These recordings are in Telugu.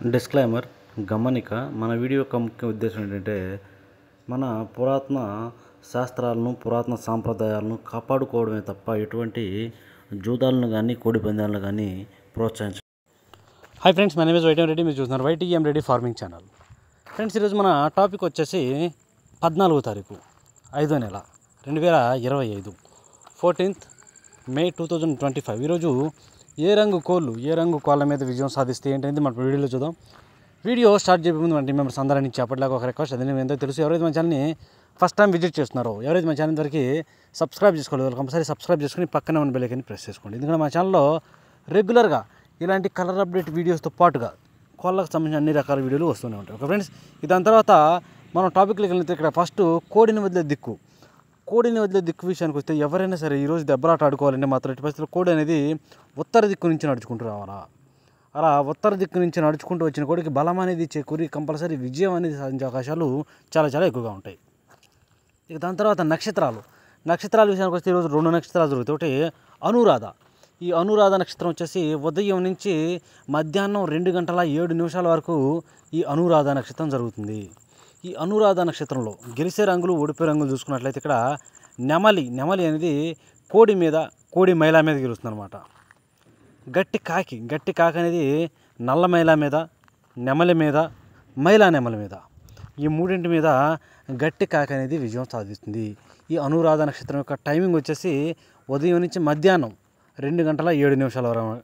డిస్క్లైమర్ గమనిక మన వీడియో యొక్క ముఖ్య ఉద్దేశం ఏంటంటే మన పురాతన శాస్త్రాలను పురాతన సాంప్రదాయాలను కాపాడుకోవడమే తప్ప ఎటువంటి జూదాలను కానీ కోడి పందాలను కానీ ప్రోత్సహించ. Hi friends, my name is YTM Reddy. మీరు చూస్తున్నారు YTM Reddy farming channel. Friends, ఈరోజు మన టాపిక్ వచ్చేసి 14వ తారీఖు 5వ నెల 2025 14th May 2025. ఈరోజు ఏ రంగు కోళ్ళ మీద విజయం సాధిస్తే ఏంటంటే మన వీడియోలో చూద్దాం. వీడియో స్టార్ట్ చేయే ముందు మన టీం మెంబర్స్ అందరి నుంచి అప్పటిలాగా ఒక రిక్వెస్ట్. అది నేను ఎంతో తెలుసు, ఎవరైతే మన ఛానల్ని ఫస్ట్ టైం విజిట్ చేస్తున్నారో, ఎవరైతే మన ఛానల్ వరకు సబ్స్క్రైబ్ చేసుకోలేదు, కంపల్సరీ సబ్స్క్రైబ్ చేసుకుని పక్కనే ఉన్న బెల్ ఐకాన్ని ప్రెస్ చేసుకోండి. ఎందుకంటే మన ఛానల్లో రెగ్యులర్గా ఇలాంటి కలర్ అప్డేట్ వీడియోస్తో పాటుగా కోళ్ళకు సంబంధించిన అన్ని రకాల వీడియోలు వస్తూనే ఉంటాయి. ఓకే ఫ్రెండ్స్, దాని తర్వాత మనం టాపిక్లోకి వెళ్తే ఇక్కడ ఫస్ట్ కోడిని వదిలే దిక్కు విషయానికి వస్తే ఎవరైనా సరే ఈరోజు దెబ్బలాట ఆడుకోవాలంటే మాత్రం ఎట్టి పరిస్థితుల్లో కోడి అనేది ఉత్తర దిక్కు నుంచి నడుచుకుంటూ రావాలా. అలా ఉత్తర దిక్కు నుంచి నడుచుకుంటూ వచ్చిన కోడికి బలం అనేది చేకూరి కంపల్సరీ విజయం అనేది సాధించే అవకాశాలు చాలా ఎక్కువగా ఉంటాయి. ఇక దాని తర్వాత నక్షత్రాల విషయానికి వస్తే ఈరోజు 2 నక్షత్రాలు జరుగుతాయి. ఒకటి అనురాధ. ఈ అనురాధ నక్షత్రం వచ్చేసి ఉదయం నుంచి మధ్యాహ్నం 2:07 వరకు ఈ అనురాధ నక్షత్రం జరుగుతుంది. ఈ అనురాధ నక్షత్రంలో గెలిచే రంగులు ఓడిపోయే రంగులు చూసుకున్నట్లయితే ఇక్కడ నెమలి అనేది కోడి మైల మీద గెలుస్తుంది అనమాట. గట్టి కాకి అనేది నల్ల మైల మీద, నెమలి మీద, నెమలి మీద, ఈ మూడింటి మీద గట్టి కాకి అనేది విజయం సాధిస్తుంది. ఈ అనురాధ నక్షత్రం యొక్క టైమింగ్ వచ్చేసి ఉదయం నుంచి మధ్యాహ్నం 2:07 వరకు.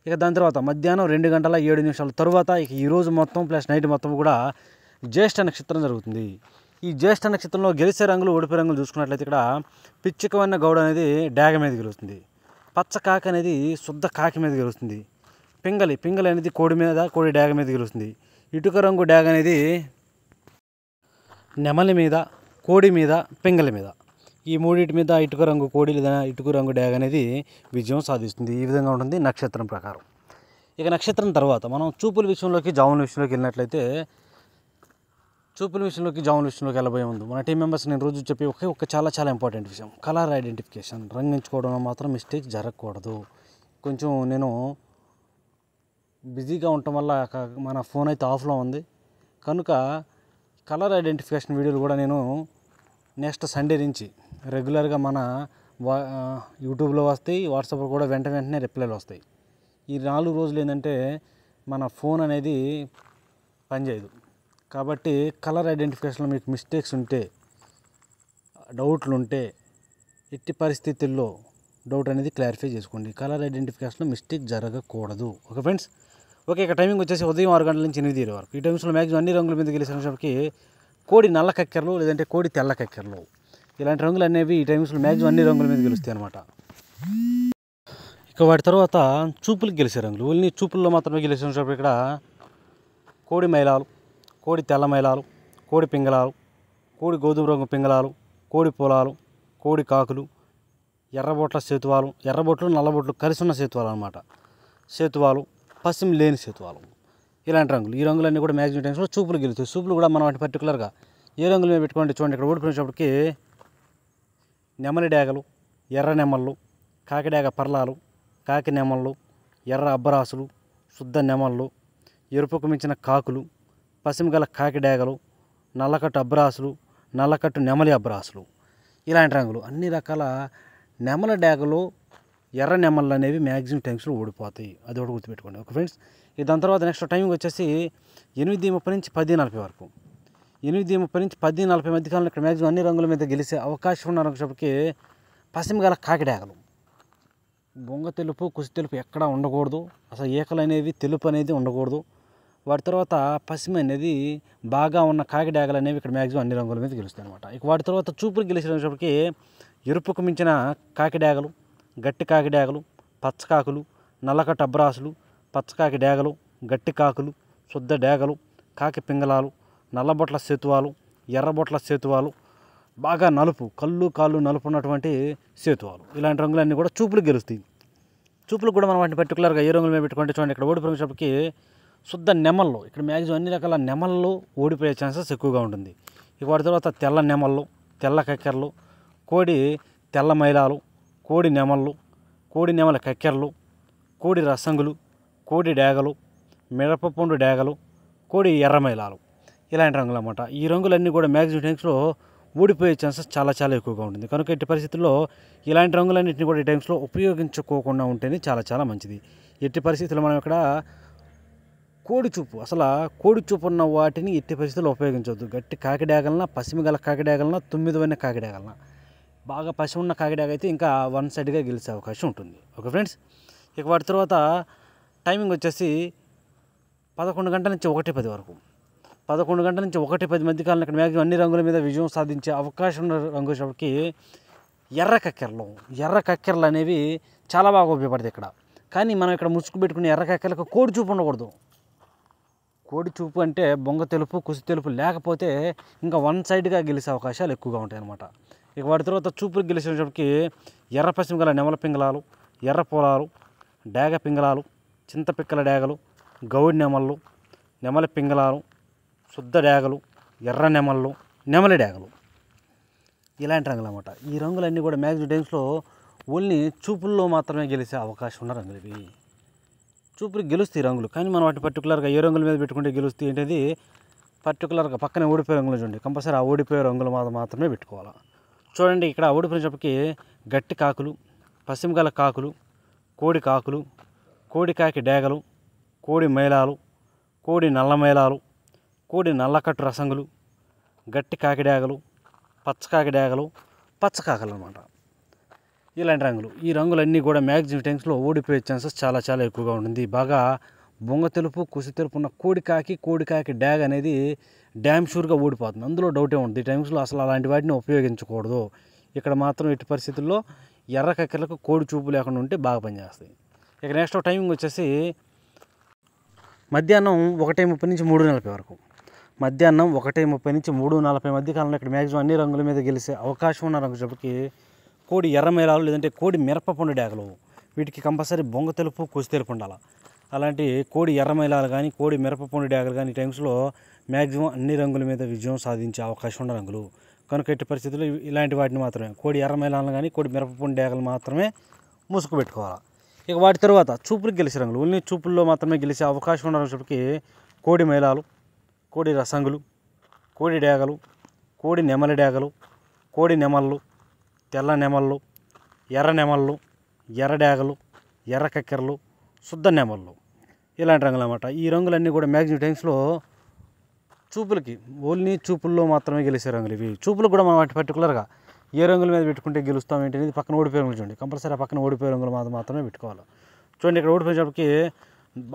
ఇక దాని తర్వాత మధ్యాహ్నం 2:07 తర్వాత ఇక ఈరోజు మొత్తం ప్లస్ నైట్ మొత్తం కూడా జ్యేష్ఠ నక్షత్రం జరుగుతుంది. ఈ జ్యేష్ఠ నక్షత్రంలో గెలిచే రంగులు ఓడిపోయే రంగులు చూసుకున్నట్లయితే ఇక్కడ పిచ్చికవన్న గౌడ అనేది డాగ మీద గెలుస్తుంది. పచ్చ కాకి అనేది శుద్ధ కాకి మీద గెలుస్తుంది. పింగలి అనేది కోడి డాగ మీద గెలుస్తుంది. ఇటుక రంగు డాగ అనేది నెమలి మీద, కోడి మీద, పింగలి మీద, ఈ మూడింటి మీద ఇటుక రంగు కోడి లేదా ఇటుక రంగు డాగ అనేది విజయం సాధిస్తుంది. ఈ విధంగా ఉంటుంది నక్షత్రం ప్రకారం. ఇక నక్షత్రం తర్వాత మనం చూపుల విషయంలోకి జాముల విషయంలోకి వెళ్ళినట్లయితే వెళ్ళబోయే ముందు మన టీం మెంబర్స్ నేను రోజు చెప్పి ఒక చాలా ఇంపార్టెంట్ విషయం, కలర్ ఐడెంటిఫికేషన్. రంగు ఎంచుకోవడంలో మాత్రం మిస్టేక్ జరగకూడదు. కొంచెం నేను బిజీగా ఉండటం వల్ల మన ఫోన్ అయితే ఆఫ్లో ఉంది కనుక కలర్ ఐడెంటిఫికేషన్ వీడియోలు కూడా నేను నెక్స్ట్ సండే నుంచి రెగ్యులర్గా మన యూట్యూబ్లో వస్తాయి, వాట్సాప్లో కూడా వెంటనే రిప్లైలు వస్తాయి. ఈ 4 రోజులు ఏంటంటే మన ఫోన్ అనేది పనిచేయదు. కాబట్టి కలర్ ఐడెంటిఫికేషన్లో మీకు మిస్టేక్స్ ఉంటే, డౌట్లు ఉంటే ఎట్టి పరిస్థితుల్లో డౌట్ అనేది క్లారిఫై చేసుకోండి. కలర్ ఐడెంటిఫికేషన్లో మిస్టేక్ జరగకూడదు. Okay friends. ఓకే, ఇక టైమింగ్ వచ్చేసి ఉదయం 6 గంటల నుంచి 8 వరకు. ఈ టైమ్స్లో మ్యాక్సిమం అన్ని రంగుల మీద గెలిచేసరికి కోడి నల్ల కక్కెరలు లేదంటే కోడి తెల్ల కక్కెరలు ఇలాంటి రంగులు అనేవి ఈ టైమ్స్లో మ్యాక్సిమం అన్ని రంగుల మీద గెలుస్తాయి అనమాట. ఇక వాటి తర్వాత చూపులకు గెలిచే రంగులు, ఓన్లీ చూపుల్లో మాత్రమే గెలిచేటప్పుడు ఇక్కడ కోడి మైలాలు, కోడి తెల్ల మైలాలు, కోడి పింగళాలు, కోడి గోధుమ రంగు పింగళాలు, కోడి పొలాలు, కోడి కాకులు, ఎర్రబొట్లు నల్లబొట్లు కలిసి ఉన్న సేతువాలు అనమాట. సేతువాలు, పసిం లేని సేతువాలు, ఇలాంటి రంగులు. ఈ రంగులన్నీ కూడా మ్యాక్సిమం టైమ్స్లో చూపులు గెలుస్తాయి. చూపులు కూడా మనం వాటి పర్టికులర్గా ఏ రంగులు మీద పెట్టుకోండి. చూడండి, ఇక్కడ ఓడిపోయినప్పటికీ నెమలి డాగలు, ఎర్ర నెమళ్ళు, కాకి డాగ పర్లాలు, కాకి నెమళ్ళు, ఎర్ర అబ్బరాసులు, శుద్ధ నెమళ్ళు, ఎరుపుకు మించిన కాకులు, పసిమిగల కాకి డాగలు, నల్లకట్టు అబ్బరాసులు, నల్లకట్టు నెమలి అబ్బరాసులు, ఇలాంటి రంగులు. అన్ని రకాల నెమల డాగలు, ఎర్ర నెమళ్ళు అనేవి మ్యాక్సిమం టైమ్స్లో ఓడిపోతాయి. అది ఒకటి గుర్తుపెట్టుకోండి. Okay friends. దాని తర్వాత నెక్స్ట్ టైమింగ్ వచ్చేసి 8:30 నుంచి 10:40 వరకు. 8:30 నుంచి 10:40 మధ్యకాలంలో ఇక్కడ మ్యాక్సిమం అన్ని రంగుల మీద గెలిచే అవకాశం ఉన్న రంగులకి పసిమిగల కాకి డాగలు. బొంగ తెలుపు, కుసి తెలుపు ఎక్కడా ఉండకూడదు. అసలు ఏకలు అనేవి తెలుపు అనేది ఉండకూడదు. వాటి తర్వాత పసిమి అనేది బాగా ఉన్న కాకి డాగలు అనేవి ఇక్కడ మ్యాక్సిమం అన్ని రంగుల మీద గెలుస్తాయి అనమాట. ఇక వాటి తర్వాత చూపులు గెలిచేటప్పటికి ఎరుపుకు మించిన కాకి డాగలు, గట్టి కాకి డాగలు, పచ్చకాకులు, నల్లకట్టు అబ్బరాసులు, పచ్చకాకి డాగలు, గట్టి కాకులు, శుద్ధ డాగలు, కాకి పింగళాలు, నల్లబొట్ల సేతువాలు, ఎర్రబొట్ల సేతువాలు, బాగా నలుపు కాళ్ళు నలుపు ఉన్నటువంటి సేతువాలు, ఇలాంటి రంగులన్నీ కూడా చూపులు గెలుస్తాయి. చూపులు కూడా మనం వాటిని పర్టికులర్గా ఏ రంగుల మీద పెట్టుకుంటే చూడండి, ఇక్కడ ఓడిపోయినప్పటికి శుద్ధ నెమళ్ళు, ఇక్కడ మ్యాక్సిమం అన్ని రకాల నెమళ్ళు ఓడిపోయే ఛాన్సెస్ ఎక్కువగా ఉంటుంది. ఇక వాటి తర్వాత తెల్ల నెమళ్ళు, తెల్ల కక్కెరలు, కోడి తెల్ల మైలాలు, కోడి నెమళ్ళు, కోడి నెమల కక్కెరలు, కోడి రసంగులు, కోడి డాగలు, మిరపపండు డేగలు, కోడి ఎర్రమైలాలు ఇలాంటి రంగులు అన్నమాట. ఈ రంగులన్నీ కూడా మ్యాక్సిమం టైమ్స్లో ఊడిపోయే ఛాన్సెస్ చాలా ఎక్కువగా ఉంటుంది. కనుక ఎట్టి పరిస్థితుల్లో ఇలాంటి రంగులన్నింటినీ కూడా ఈ టైమ్స్లో ఉపయోగించుకోకుండా ఉంటేనే చాలా మంచిది. ఎట్టి పరిస్థితుల్లో మనం ఇక్కడ కోడి చూపు ఉన్న వాటిని ఎట్టి పరిస్థితుల్లో ఉపయోగించవద్దు. గట్టి కాకిడాగలన, పసిమిగల కాకిడాగలన, 9 వన్న కాకిడాగలన, బాగా పసి ఉన్న కాకిడాగ అయితే ఇంకా వన్ సైడ్గా గెలిచే అవకాశం ఉంటుంది. ఓకే ఫ్రెండ్స్, ఇక వాటి తర్వాత టైమింగ్ వచ్చేసి 11 గంటల నుంచి 1:10 వరకు. 11 గంటల నుంచి 1:10 మధ్య కాలంలో ఇక్కడ మ్యాక్సిమం అన్ని రంగుల మీద విజయం సాధించే అవకాశం ఉన్న రంగు వచ్చేటప్పటికి ఎర్ర కక్కెరలు అనేవి చాలా బాగా ఉపయోగపడతాయి ఇక్కడ. కానీ మనం ఇక్కడ ముసుగు పెట్టుకునే ఎర్ర కక్కెరలకు కోడి చూపు ఉండకూడదు. కోడి చూపు అంటే బొంగ తెలుపు, కుసి తెలుపు లేకపోతే ఇంకా వన్ సైడ్గా గెలిచే అవకాశాలు ఎక్కువగా ఉంటాయి అన్నమాట. ఇక వాటి తర్వాత చూపులకు గెలిచేటప్పటికి ఎర్ర పశ్చిమ గల నెమల పింగళాలు, ఎర్ర పొలాలు, డేగ పింగళాలు, చింతపిక్కల డేగలు, గౌడి నెమళ్ళు, నెమలి పింగళాలు, శుద్ధ డేగలు, ఎర్ర నెమళ్ళు, నెమలి డేగలు ఇలాంటి రంగులు అన్నమాట. ఈ రంగులన్నీ కూడా మ్యాక్సిమం టైమ్స్లో ఓన్లీ చూపుల్లో మాత్రమే గెలిచే అవకాశం ఉన్న రంగులు ఇవి. చూపులు గెలుస్తాయి రంగులు, కానీ మనం వాటిని పర్టికులర్గా ఏ రంగుల మీద పెట్టుకుంటే గెలుస్తాయి ఏంటది పర్టికులర్గా పక్కనే ఓడిపోయే రంగులు చూడండి. కంపల్సరీ ఆ ఓడిపోయే రంగులు మాత్రమే పెట్టుకోవాలి. చూడండి, ఇక్కడ ఓడిపోయినప్పటికీ గట్టి కాకులు, పశ్చిమగల కాకులు, కోడి కాకులు, కోడి కాకి డేగలు, కోడి మైలాలు, కోడి నల్ల మైలాలు, కోడి నల్లకట్టు రసంగులు, గట్టి కాకి డేగలు, పచ్చకాకి డేగలు, పచ్చకాకలు అన్నమాట. ఇలాంటి రంగులు, ఈ రంగులన్నీ కూడా మ్యాక్సిమం టైమ్స్లో ఓడిపోయే ఛాన్సెస్ చాలా ఎక్కువగా ఉంటుంది. బాగా బొంగ తెలుపు, కుసి తెలుపు ఉన్న కోడి కాకి డ్యాగ్ అనేది డ్యామ్ షూర్గా ఓడిపోతుంది, అందులో డౌటే ఉంటుంది. ఈ టైమ్స్లో అసలు అలాంటి వాటిని ఉపయోగించకూడదు. ఇక్కడ మాత్రం ఎట్టి పరిస్థితుల్లో ఎర్ర కక్కెరలకు కోడి చూపు లేకుండా ఉంటే బాగా పనిచేస్తాయి. ఇక నెక్స్ట్ టైమింగ్ వచ్చేసి మధ్యాహ్నం 1:30 నుంచి 3:40 వరకు. మధ్యాహ్నం 1:30 నుంచి 3:40 మధ్య కాలంలో ఇక్కడ మ్యాక్సిమం అన్ని రంగుల మీద గెలిచే అవకాశం ఉన్న రంగు చెప్పి కోడి ఎర్రమైలాలు లేదంటే కోడి మిరపపండు డేగలు, వీటికి కంపల్సరీ బొంగ తెలుపు, కుసి తెలుపు ఉండాలి. అలాంటి కోడి ఎర్రమైలాలు కానీ కోడి మిరపపండు డేగలు కానీ ఈ టైమ్స్లో మ్యాక్సిమం అన్ని రంగుల మీద విజయం సాధించే అవకాశం ఉన్న రంగులు. కనుక ఎట్టి పరిస్థితుల్లో ఇలాంటి వాటిని మాత్రమే కోడి ఎర్రమైలాలను కానీ కోడి మిరపపండు డేగలు మాత్రమే ముసుగు పెట్టుకోవాలి. ఇక వాటి తర్వాత చూపులకు గెలిచే రంగులు, ఓన్లీ చూపుల్లో మాత్రమే గెలిచే అవకాశం ఉన్న రంగులకి కోడి మైలాలు, కోడి రసంగులు, కోడి డేగలు, కోడి నెమలి డేగలు, కోడి నెమళ్ళు, తెల్ల నెమళ్ళు, ఎర్ర నెమళ్ళు, ఎర్ర డేగలు, ఎర్ర కక్కెరలు, శుద్ధ నెమళ్ళు ఇలాంటి రంగులు అన్నమాట. ఈ రంగులన్నీ కూడా మ్యాక్సిమం టైమ్స్లో చూపులకి ఓన్లీ చూపుల్లో మాత్రమే గెలిచే రంగులు ఇవి. చూపులు కూడా మనం వాటి పర్టికులర్గా ఏ రంగుల మీద పెట్టుకుంటే గెలుస్తాం ఏంటి పక్కన ఓడిపోయే రంగులు చూడండి. కంపల్సరీ పక్కన ఓడిపోయే రంగులు మాత్రమే పెట్టుకోవాలి. చూడండి, ఇక్కడ ఓడిపోయేటప్పటికి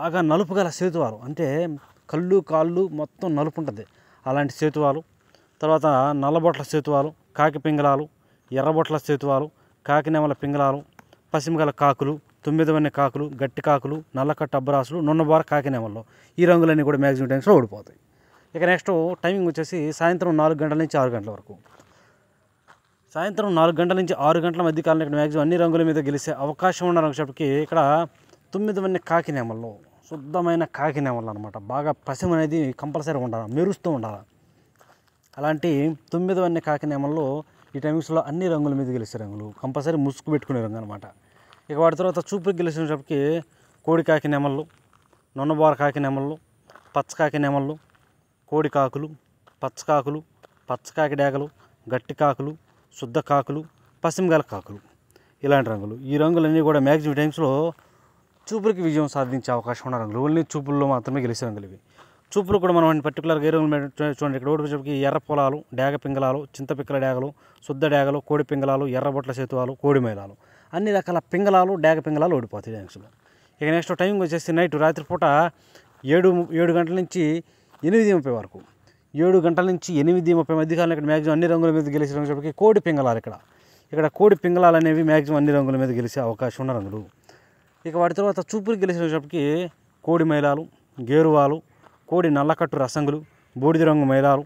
బాగా నలుపు గల సేతువాలు, అంటే కళ్ళు కాళ్ళు మొత్తం నలుపు ఉంటుంది అలాంటి సేతువాలు, తర్వాత నల్లబొట్ల సేతువాలు, కాకి పింగళాలు, ఎర్రబొట్ల సేతువాలు, కాకి నెమల పింగళాలు, పసిమిగల కాకులు, 9 వన్నె కాకులు, గట్టి కాకులు, నల్లకట్టు అబ్బరాసులు, నున్నబార కాకి నెమల్లో ఈ రంగులన్నీ కూడా మ్యాక్సిమం టైమ్స్లో ఓడిపోతాయి. ఇక నెక్స్ట్ టైమింగ్ వచ్చేసి సాయంత్రం 4 గంటల నుంచి 6 గంటల వరకు. సాయంత్రం 4 గంటల నుంచి 6 గంటల మధ్య కాలంలో ఇక్కడ మ్యాక్సిమం అన్ని రంగుల మీద గెలిచే అవకాశం ఉన్న రంగుకి ఇక్కడ 9 వన్నె కాకి నెమల్లో, శుద్ధమైన కాకి నెమళ్ళు అనమాట. బాగా పసిమ అనేది కంపల్సరీ ఉండాలి, మెరుస్తూ ఉండాలి. అలాంటి 9 వన్నె కాకి నెమల్లో ఈ టైమింగ్స్లో అన్ని రంగుల మీద గెలిచే రంగులు, కంపల్సరీ ముసుగు పెట్టుకునే రంగు అనమాట. ఇక వాటి తర్వాత చూపుకి గెలిచినప్పటికీ కోడి కాకి నెమళ్ళు, నొన్నబార కాకి నెమళ్ళు, పచ్చకాకి నెమళ్ళు, కోడి కాకులు, పచ్చకాకులు, పచ్చకాకి డేగలు, గట్టి కాకులు, శుద్ధ కాకులు, పసిమిగల కాకులు ఇలాంటి రంగులు. ఈ రంగులన్నీ కూడా మ్యాక్సిమం టైమ్స్లో చూపులకి విజయం సాధించే అవకాశం ఉన్న రంగులు, ఓన్లీ చూపుల్లో మాత్రమే గెలిచే రంగులు ఇవి. చూపులు కూడా మనం పర్టికులర్గా ఏ రంగులు చూడండి. ఇక్కడ ఓడిపోయి ఎర్ర పొలాలు, డేగ పింగళాలు, చింతపిక్కల డేగలు, శుద్ధ డేగలు, కోడి పింగళాలు, ఎర్రబొట్ల సేతువాలు, కోడి మైలాలు అన్ని రకాల పింగళాలు, డేగ పింగళాలు ఓడిపోతాయి డ్యాన్స్లో. ఇక నెక్స్ట్ టైమింగ్ వచ్చేసి నైట్ రాత్రిపూట 7 గంటల నుంచి 8:30 వరకు. 7 గంటల నుంచి 8:30 మధ్య కాలంలో ఇక్కడ మ్యాక్సిమం అన్ని రంగుల మీద గెలిచే రంగులకి కోడి పింగళాలు. ఇక్కడ కోడి పింగళాలు అనేవి మ్యాక్సిమం అన్ని రంగుల మీద గెలిచే అవకాశం ఉన్న రంగులు. ఇక వాటి తర్వాత చూపులు గెలిచేటప్పటికి కోడి మైలాలు, గేరువాలు, కోడి నల్లకట్టు రసంగులు, బూడిద రంగు మైలాలు,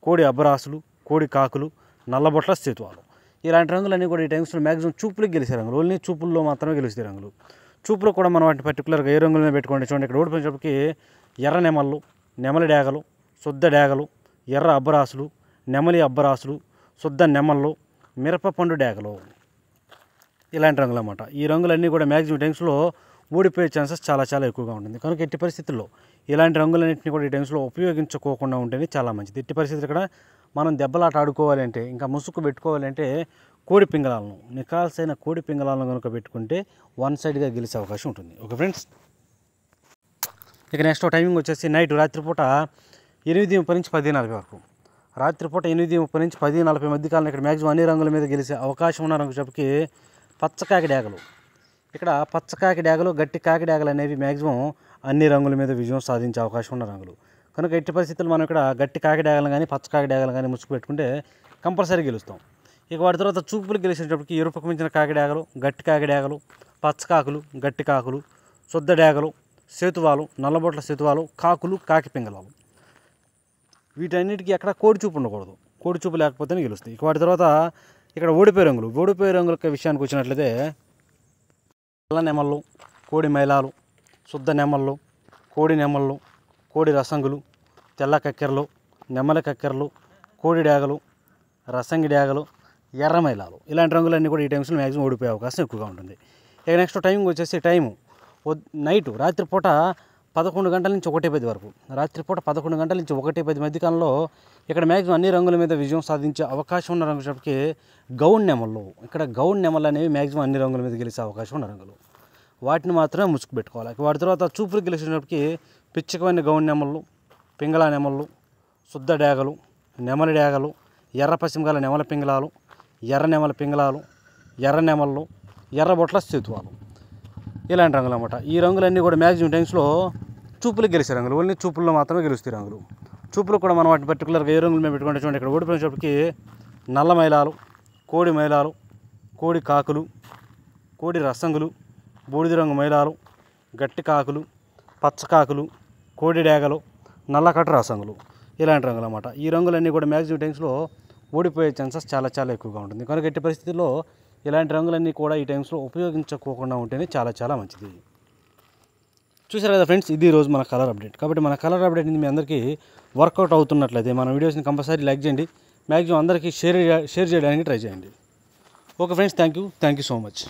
కోడి అబ్బరాసులు, కోడి కాకులు, నల్లబొట్ల సేతువాలు ఇలాంటి రంగులన్నీ కూడా ఈ టైమ్స్లో మ్యాక్సిమం చూపులకు గెలిచే రంగులు, ఓన్లీ చూపుల్లో మాత్రమే గెలిచే రంగులు. చూపులో కూడా మనం వాటిని పర్టికులర్గా ఏ రంగుల మీద పెట్టుకోండి. చూడండి, ఇక్కడ ఓడిపోయినప్పటికి ఎర్ర నెమళ్ళు, నెమలి డేగలు, శుద్ధ డేగలు, ఎర్ర అబ్బరాసులు, నెమలి అబ్బరాసులు, శుద్ధ నెమళ్ళు, మిరపపండు డేగలు ఇలాంటి రంగులు అన్నమాట. ఈ రంగులన్నీ కూడా మ్యాక్సిమం టైమ్స్లో ఓడిపోయే ఛాన్సెస్ చాలా చాలా ఎక్కువగా ఉంటుంది. కనుక ఎట్టి పరిస్థితుల్లో ఇలాంటి రంగులన్నింటినీ కూడా ఈ టైమ్స్లో ఉపయోగించుకోకుండా ఉంటేనే చాలా మంచిది. ఎట్టి పరిస్థితులు ఇక్కడ మనం దెబ్బలాట ఆడుకోవాలంటే, ఇంకా ముసుగు పెట్టుకోవాలంటే కోడి పింగళాలను, నికాల్సైన కోడి పింగళాలను కనుక పెట్టుకుంటే వన్ సైడ్గా గెలిచే అవకాశం ఉంటుంది. ఓకే ఫ్రెండ్స్, ఇక నెక్స్ట్ టైమింగ్ వచ్చేసి నైట్ రాత్రిపూట 8:30 నుంచి 10:40 వరకు. రాత్రిపూట 8:30 నుంచి 10:40 మధ్య కాలంలో ఇక్కడ మ్యాక్సిమం అన్ని రంగుల మీద గెలిచే అవకాశం ఉన్న రంగు చెప్పి పచ్చకాకి డ్యాగలు. ఇక్కడ పచ్చకాకి డ్యాగలు, గట్టి కాకి డ్యాగలు అనేవి మ్యాక్సిమం అన్ని రంగుల మీద విజయం సాధించే అవకాశం ఉన్న రంగులు. కనుక ఎట్టి పరిస్థితుల్లో మనం ఇక్కడ గట్టి కాకి డ్యాగలు కానీ పచ్చకాకి డ్యాగలు కానీ ముసుగు పెట్టుకుంటే కంపల్సరీ గెలుస్తాం. ఇక వాటి తర్వాత చూపులు గెలిచేటప్పటికి ఎరుపుకు మించిన కాకి డ్యాగలు, గట్టి కాకి డ్యాగలు, పచ్చకాకులు, గట్టి కాకులు, శుద్ధ డ్యాగలు, సేతువాలు, నల్లబొట్ల సేతువాలు, కాకులు, కాకి పింగళాలు, వీటన్నిటికీ ఎక్కడ కోడి చూపు ఉండకూడదు. కోడి చూపు లేకపోతేనే గెలుస్తాయి. ఇక వాటి తర్వాత ఇక్కడ ఓడిపోయే రంగులు. ఓడిపోయే రంగుల విషయానికి వచ్చినట్లయితే తెల్ల నెమళ్ళు, కోడి మైలాలు, శుద్ధ నెమళ్ళు, కోడి నెమళ్ళు, కోడి రసంగులు, తెల్ల కక్కెరలు, నెమలి కక్కెరలు, కోడి డ్యాగలు, రసంగి డ్యాగలు, ఎర్ర మైలాలు, ఇలాంటి రంగులన్నీ కూడా ఈ టైమ్స్లో మ్యాక్సిమం ఓడిపోయే అవకాశం ఎక్కువగా ఉంటుంది. ఇక నెక్స్ట్ టైమింగ్ వచ్చేసి నైటు రాత్రిపూట 11 గంటల నుంచి 1:10 వరకు. రాత్రిపూట 11 గంటల నుంచి 1:10 మధ్యకాలంలో ఇక్కడ మ్యాక్సిమం అన్ని రంగుల మీద విజయం సాధించే అవకాశం ఉన్న రంగు చెప్పి గౌన్ నెమళ్ళు. ఇక్కడ గౌన్ నెమళ్ళు అనేవి మ్యాక్సిమం అన్ని రంగుల మీద గెలిచే అవకాశం ఉన్న రంగులు. వాటిని మాత్రమే ముసుగు పెట్టుకోవాలి. వాటి తర్వాత చూపులు గెలిచినప్పటికీ పిచ్చికమైన గౌన్ నెమళ్ళు, పింగళా నెమళ్ళు, శుద్ధ డ్యాగలు, నెమలి డ్యాగలు, ఎర్ర పశ్చిమగాల నెమల పింగళాలు, ఎర్ర నెమల పింగళాలు, ఎర్ర నెమళ్ళు, ఎర్రబొట్ల సేతువాలు, ఇలాంటి రంగులు అన్నమాట. ఈ రంగులన్నీ కూడా మ్యాక్సిమం టైమ్స్లో చూపులు గెలిచే రంగులు. ఓన్లీ చూపుల్లో మాత్రమే గెలుస్తాయి రంగులు. చూపులు కూడా మనం వాటిని పర్టికులర్గా ఏ రంగులు మేము పెట్టుకుంటే చూడండి. ఇక్కడ ఓడిపోయినప్పటికీ నల్ల మైలాలు, కోడి మైలాలు, కోడి కాకులు, కోడి రసంగులు, బూడిద రంగు మైలాలు, గట్టి కాకులు, పచ్చ కాకులు, కోడి డ్యాగలు, నల్లకట్ట రసంగులు, ఇలాంటి రంగులు అన్నమాట. ఈ రంగులన్నీ కూడా మ్యాక్సిమం టైమ్స్లో ఓడిపోయే ఛాన్సెస్ చాలా చాలా ఎక్కువగా ఉంటుంది. కనుక ఎట్టి పరిస్థితుల్లో ఇలాంటి రంగులన్నీ కూడా ఈ టైమ్స్లో ఉపయోగించుకోకుండా ఉంటేనే చాలా చాలా మంచిది. చూసారు కదా ఫ్రెండ్స్, ఇది రోజు మన కలర్ అప్డేట్. కాబట్టి మన కలర్ అప్డేట్ మీ అందరికీ వర్కౌట్ అవుతున్నట్లయితే మన వీడియోస్ని కంపల్సరీ లైక్ చేయండి, మ్యాక్సిమం అందరికీ షేర్ చేయడానికి ట్రై చేయండి. Okay friends, thank you so much.